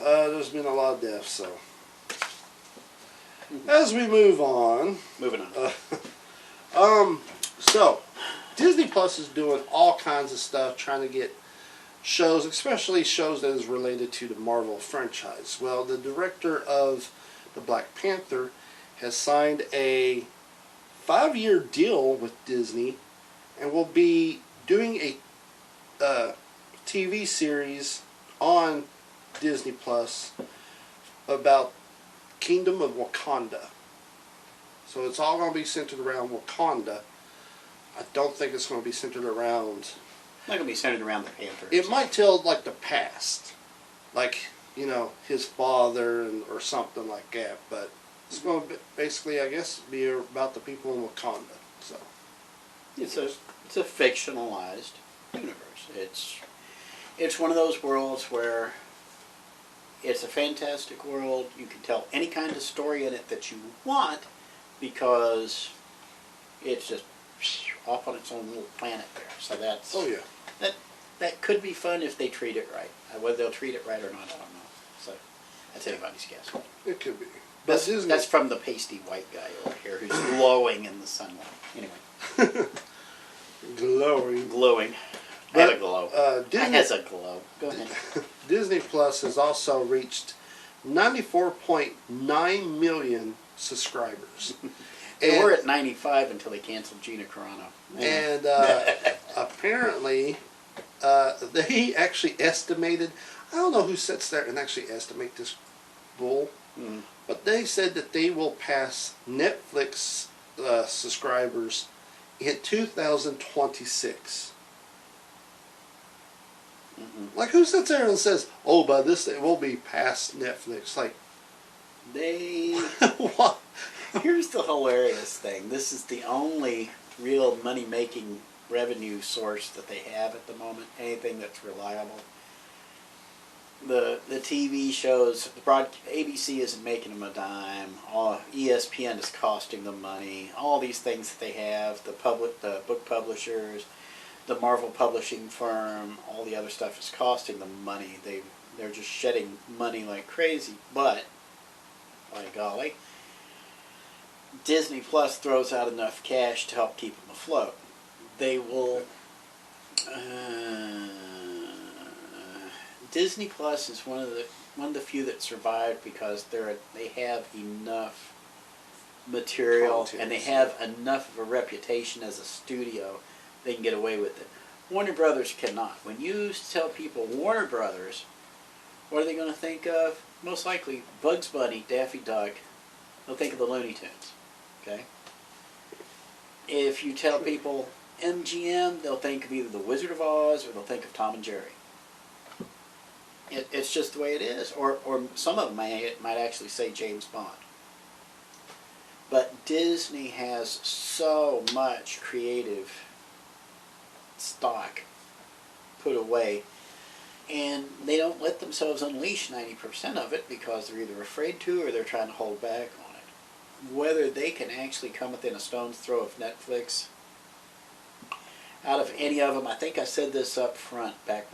yeah, there's been a lot of deaths, so. As we move on. Moving on. So, Disney Plus is doing all kinds of stuff, trying to get shows, especially shows that is related to the Marvel franchise. Well, the director of the Black Panther has signed a 5-year deal with Disney and will be doing a TV series on Disney Plus about Kingdom of Wakanda. So it's all going to be centered around Wakanda. I don't think it's going to be centered around... Not going to be centered around the Panthers. It might tell, like, the past. Like, you know, his father or something like that. But it's going to basically, I guess, be about the people in Wakanda. So It's a fictionalized universe. It's one of those worlds where it's a fantastic world. You can tell any kind of story in it that you want because it's just off on its own little planet there. So that's that could be fun if they treat it right. Whether they'll treat it right or not, I don't know. So that's anybody's guess. it could be. But That's from the pasty white guy over here who's glowing in the sunlight. Anyway. Glowing. I have a glow. Disney has a glow. Go ahead. Disney Plus has also reached 94.9 million subscribers. They were at 95 until they canceled Gina Carano. And apparently, they actually estimated, I don't know who sits there and actually estimate this bull, but they said that they will pass Netflix subscribers in 2026. Like, who sits there and says, oh, by this day we'll be past Netflix? Like, what? Here's the hilarious thing. This is the only real money-making revenue source that they have at the moment. Anything that's reliable. The TV shows, ABC isn't making them a dime. ESPN is costing them money. All these things that they have, the book publishers, the Marvel publishing firm, all the other stuff is costing them money. They're just shedding money like crazy. But, by golly, Disney Plus throws out enough cash to help keep them afloat. They will... Disney Plus is one of the few that survived because they have enough material content, and they have enough of a reputation as a studio they can get away with it. Warner Brothers cannot. When you tell people Warner Brothers, what are they going to think of? Most likely Bugs Bunny, Daffy Duck. They'll think of the Looney Tunes. Okay? If you tell people MGM, they'll think of either the Wizard of Oz or they'll think of Tom and Jerry. It's just the way it is. Or some of them might actually say James Bond. But Disney has so much creative stock put away, and they don't let themselves unleash 90% of it because they're either afraid to or they're trying to hold back on it. Whether they can actually come within a stone's throw of Netflix, out of any of them, I think I said this up front back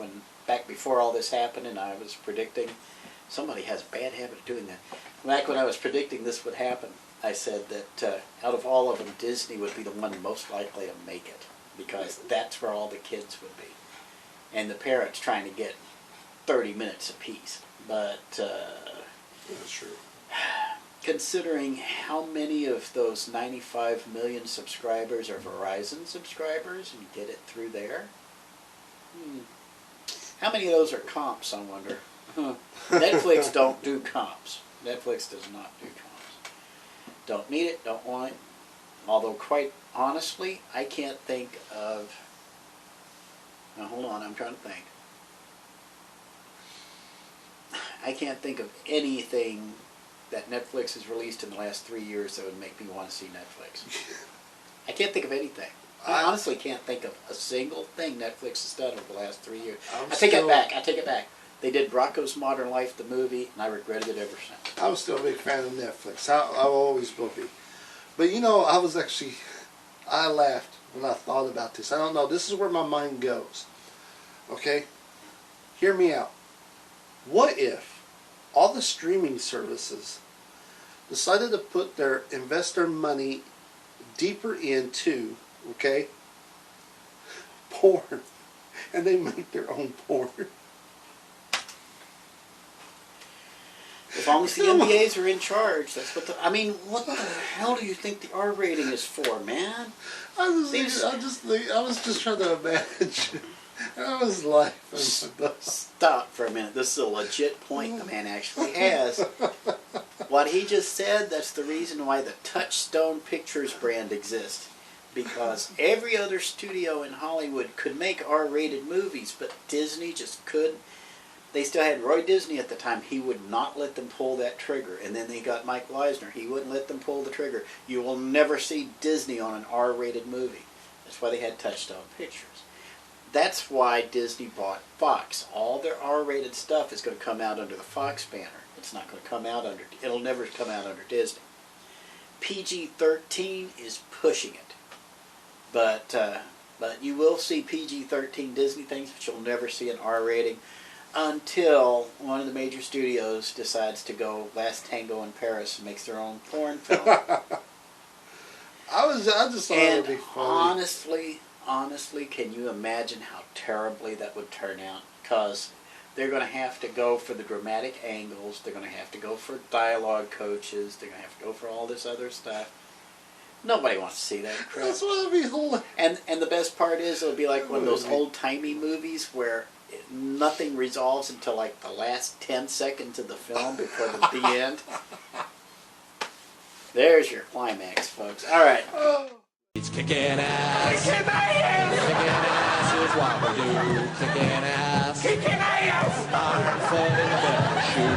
before all this happened, and I was predicting. Somebody has a bad habit of doing that. Back when I was predicting this would happen, I said that out of all of them, Disney would be the one most likely to make it because that's where all the kids would be, and the parents trying to get 30 minutes apiece. But that's true. Considering how many of those 95 million subscribers are Verizon subscribers and get it through there, how many of those are comps, I wonder? Netflix don't do comps. Netflix does not do comps. Don't need it, don't want it. Although, quite honestly, I can't think of... Now, hold on, I'm trying to think. I can't think of anything that Netflix has released in the last 3 years that would make me want to see Netflix. I can't think of anything. I honestly can't think of a single thing Netflix has done over the last 3 years. I take it back. They did Rocco's Modern Life, the movie, and I regretted it ever since. I'm still a big fan of Netflix. I always will be. But, you know, I laughed when I thought about this. I don't know. This is where my mind goes. Okay? Hear me out. What if all the streaming services decided to put invest their money deeper into, okay, porn, and they make their own porn. As long as the NBAs are in charge, that's what I mean, what the hell do you think the R rating is for, man? I was just trying to imagine. I was laughing. Stop for a minute. This is a legit point the man actually has. What he just said, that's the reason why the Touchstone Pictures brand exists. Because every other studio in Hollywood could make R-rated movies, but Disney just couldn't. They still had Roy Disney at the time. He would not let them pull that trigger. And then they got Mike Leisner. He wouldn't let them pull the trigger. You will never see Disney on an R-rated movie. That's why they had Touchstone Pictures. That's why Disney bought Fox. All their R-rated stuff is going to come out under the Fox banner. It's not going to come out under, it'll never come out under Disney. PG-13 is pushing it. But you will see PG-13 Disney things, but you'll never see an R rating until one of the major studios decides to go Last Tango in Paris and makes their own porn film. I just thought it would be funny. Honestly, can you imagine how terribly that would turn out? Because they're going to have to go for the dramatic angles. They're going to have to go for dialogue coaches. They're going to have to go for all this other stuff. Nobody wants to see that crap. That's what it'd be hilarious. And the best part is it'll be like one of those old-timey movies where nothing resolves until like the last 10 seconds of the film before the end. There's your climax, folks. All right. It's kicking ass. Kicking ass. Kicking ass is what we do. Kicking ass. Kicking ass. Iron foot in the shoe.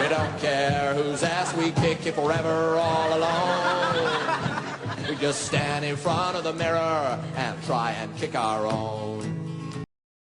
We don't care whose ass we kick if we're ever all alone. We just stand in front of the mirror and try and kick our own.